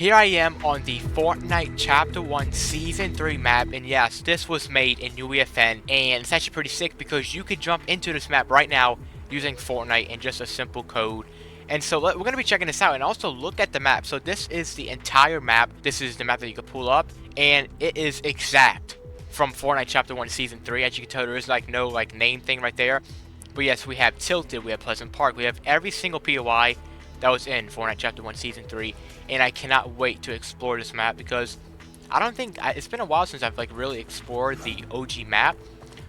Here I am on the Fortnite Chapter 1 Season 3 map, and yes, this was made in UEFN, and it's actually pretty sick because you could jump into this map right now using Fortnite and just a simple code. And so we're going to be checking this out, and also look at the map. So this is the entire map. This is the map that you can pull up, and it is exact from Fortnite Chapter 1 Season 3. As you can tell, there is no name thing right there. But yes, we have Tilted, we have Pleasant Park, we have every single POI that was in Fortnite Chapter 1 Season 3, and I cannot wait to explore this map because it's been a while since I've really explored the OG map,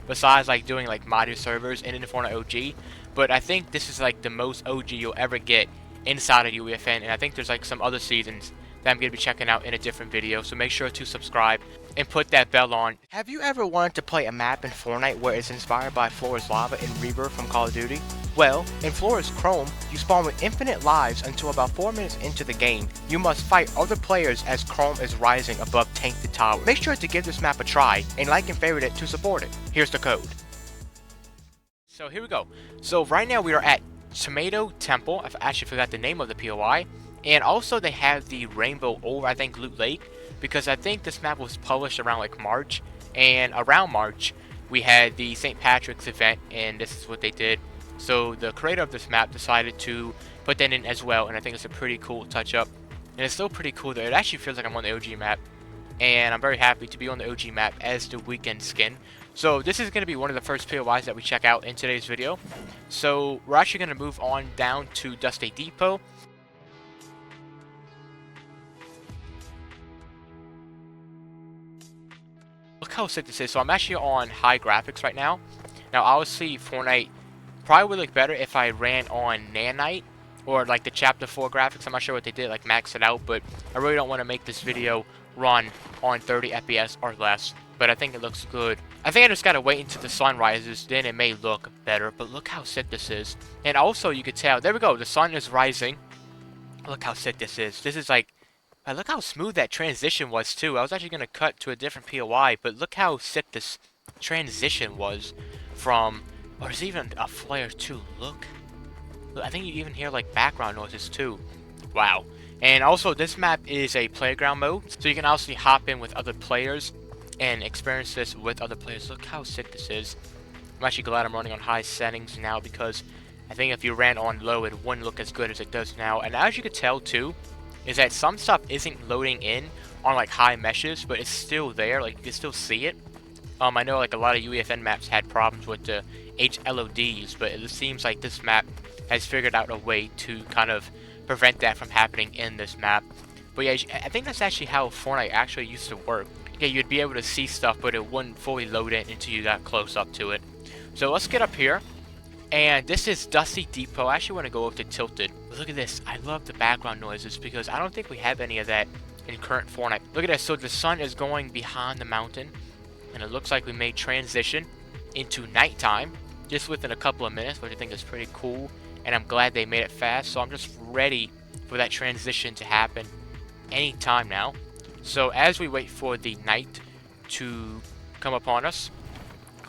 besides doing modded servers and in the Fortnite OG, but I think this is the most OG you'll ever get inside of UEFN, and I think there's some other seasons that I'm going to be checking out in a different video, so make sure to subscribe and put that bell on. Have you ever wanted to play a map in Fortnite where it's inspired by Flora's Lava and Rebirth from Call of Duty? Well, in Flora's Chrome, you spawn with infinite lives until about 4 minutes into the game. You must fight other players as Chrome is rising above Tainted Tower. Make sure to give this map a try and like and favorite it to support it. Here's the code. So here we go. So right now we are at Tomato Temple. I actually forgot the name of the POI. And also they have the Rainbow over, I think, Loot Lake, because I think this map was published around March, and around March we had the St. Patrick's event, and this is what they did. So the creator of this map decided to put that in as well, and I think it's a pretty cool touch up, and it's still pretty cool though. It actually feels like I'm on the OG map, and I'm very happy to be on the OG map as the weekend skin. So this is going to be one of the first POIs that we check out in today's video. So we're actually going to move on down to Dusty Depot. Look how sick this is. So I'm actually on high graphics right now. Now obviously Fortnite probably would look better if I ran on Nanite or the Chapter 4 graphics. I'm not sure what they did, max it out, but I really don't want to make this video run on 30 FPS or less. But I think it looks good. I think I just gotta wait until the sun rises, then it may look better. But look how sick this is. And also you could tell, there we go, the sun is rising. Look how sick this is. This is look how smooth that transition was too. I was actually going to cut to a different POI, but look how sick this transition was from... Or there's even a flare too. Look. I think you even hear background noises too. Wow. And also this map is a playground mode, so you can also hop in with other players and experience this with other players. Look how sick this is. I'm actually glad I'm running on high settings now, because I think if you ran on low it wouldn't look as good as it does now. And as you could tell too, is that some stuff isn't loading in on high meshes, but it's still there. You can still see it. I know a lot of UEFN maps had problems with the HLODs, but it seems like this map has figured out a way to kind of prevent that from happening in this map. But yeah, I think that's actually how Fortnite actually used to work. Yeah, you'd be able to see stuff, but it wouldn't fully load in until you got close up to it. So let's get up here. And this is Dusty Depot. I actually want to go up to Tilted. Look at this. I love the background noises because I don't think we have any of that in current Fortnite. Look at this. So the sun is going behind the mountain, and it looks like we made transition into nighttime just within a couple of minutes, which I think is pretty cool. And I'm glad they made it fast. So I'm just ready for that transition to happen anytime now. So as we wait for the night to come upon us,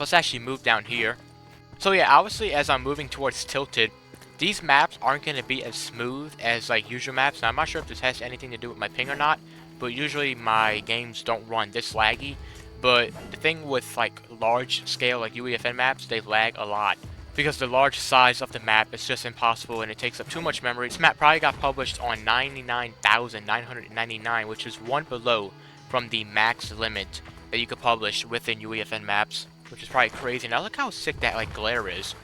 let's actually move down here. So yeah, obviously as I'm moving towards Tilted, these maps aren't going to be as smooth as usual maps. Now I'm not sure if this has anything to do with my ping or not, but usually my games don't run this laggy. But the thing with large scale UEFN maps, they lag a lot, because the large size of the map is just impossible and it takes up too much memory. This map probably got published on 99,999, which is one below from the max limit that you could publish within UEFN maps, which is probably crazy. Now look how sick that glare is.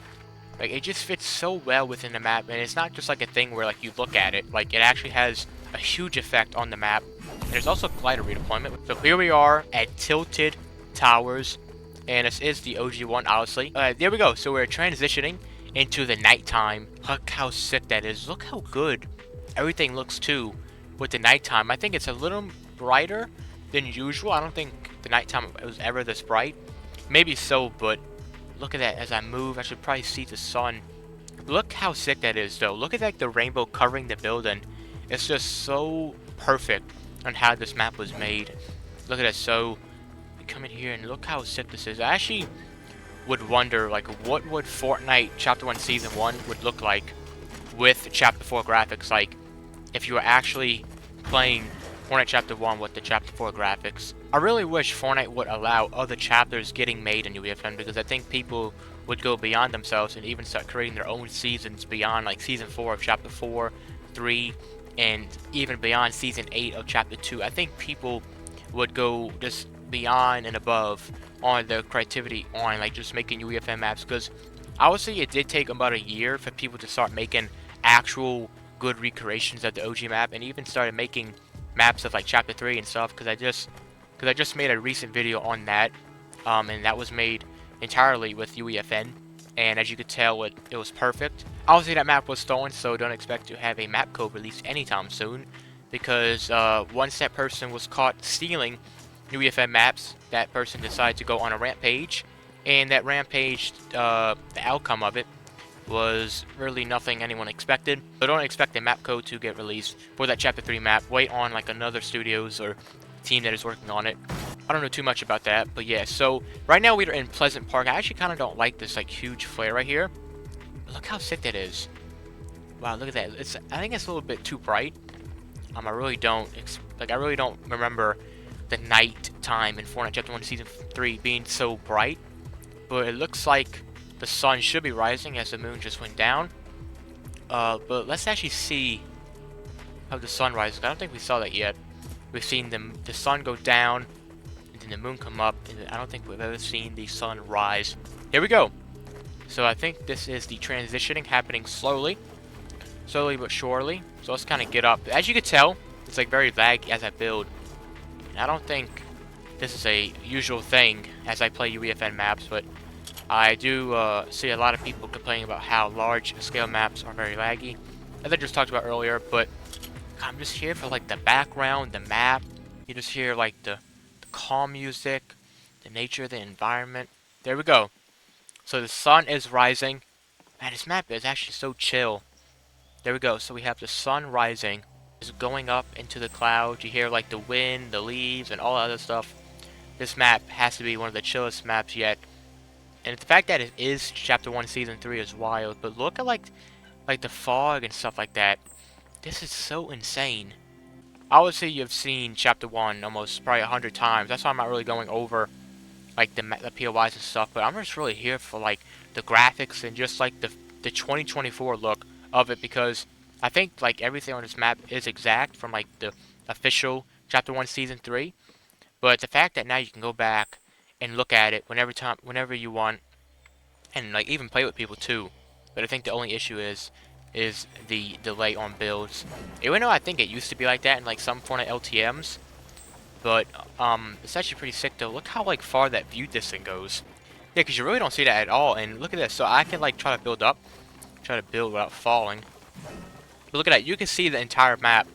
It just fits so well within the map, and it's not just a thing where you look at it. It actually has a huge effect on the map. And there's also glider redeployment. So here we are at Tilted Towers, and this is the OG one, obviously. There we go. So we're transitioning into the nighttime. Look how sick that is. Look how good everything looks too with the nighttime. I think it's a little brighter than usual. I don't think the nighttime was ever this bright. Maybe so, but look at that. As I move, I should probably see the sun. Look how sick that is, though. Look at the rainbow covering the building. It's just so perfect on how this map was made. Look at that. So we come in here and look how sick this is. I actually would wonder what would Fortnite Chapter 1 Season 1 would look like with Chapter 4 graphics. If you were actually playing Fortnite Chapter 1 with the Chapter 4 graphics. I really wish Fortnite would allow other chapters getting made in UEFN, because I think people would go beyond themselves and even start creating their own seasons beyond like Season 4 of Chapter 4, 3, and even beyond Season 8 of Chapter 2. I think people would go just beyond and above on their creativity on like just making UEFN maps, because obviously it did take about a year for people to start making actual good recreations of the OG map, and even started making maps of like Chapter 3 and stuff, because I just made a recent video on that, and that was made entirely with UEFN, and as you could tell, it was perfect. Obviously that map was stolen, so don't expect to have a map code released anytime soon, because once that person was caught stealing UEFN maps, that person decided to go on a rampage, and that rampage, the outcome of it was really nothing anyone expected. So don't expect a map code to get released for that Chapter 3 map. Wait on like another studios or team that is working on it. I don't know too much about that, but yeah. So right now we are in Pleasant Park. I actually kind of don't like this like huge flare right here. Look how sick that is. Wow, look at that. I think it's a little bit too bright. I really don't remember the night time in Fortnite Chapter 1 Season 3 being so bright, but it looks like the sun should be rising as the moon just went down. But let's actually see how the sun rises. I don't think we saw that yet. We've seen the sun go down, and then the moon come up, and I don't think we've ever seen the sun rise. Here we go. So I think this is the transitioning happening slowly but surely. So let's kind of get up. As you can tell, it's like very laggy as I build. And I don't think this is a usual thing as I play UEFN maps, but I do see a lot of people complaining about how large scale maps are very laggy, as I just talked about earlier. But I'm just here for like the background, the map. You just hear like the calm music, the nature of the environment. There we go. So the sun is rising. Man, this map is actually so chill. There we go. So we have the sun rising. It's going up into the clouds. You hear like the wind, the leaves, and all that other stuff. This map has to be one of the chillest maps yet. And the fact that it is Chapter 1 Season 3 is wild. But look at like the fog and stuff like that. This is so insane. Obviously you've seen Chapter 1 almost probably 100 times. That's why I'm not really going over like the POIs and stuff. But I'm just really here for like the graphics and just like the 2024 look of it. Because I think like everything on this map is exact from like the official Chapter 1 Season 3. But the fact that now you can go back and look at it whenever you want, and like even play with people too. But I think the only issue is the delay on builds. Even though I think it used to be like that in like some Fortnite LTMs, but it's actually pretty sick though. Look how like far that view distance goes. Yeah, because you really don't see that at all. And look at this. So I can like try to build without falling. But look at that. You can see the entire map,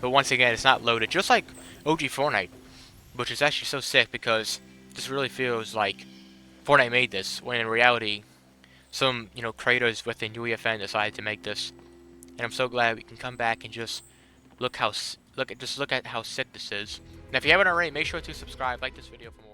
but once again, it's not loaded, just like OG Fortnite, which is actually so sick because this really feels like Fortnite made this, when in reality, some creators within UEFN decided to make this. And I'm so glad we can come back and just look at how sick this is. Now, if you haven't already, make sure to subscribe, like this video for more.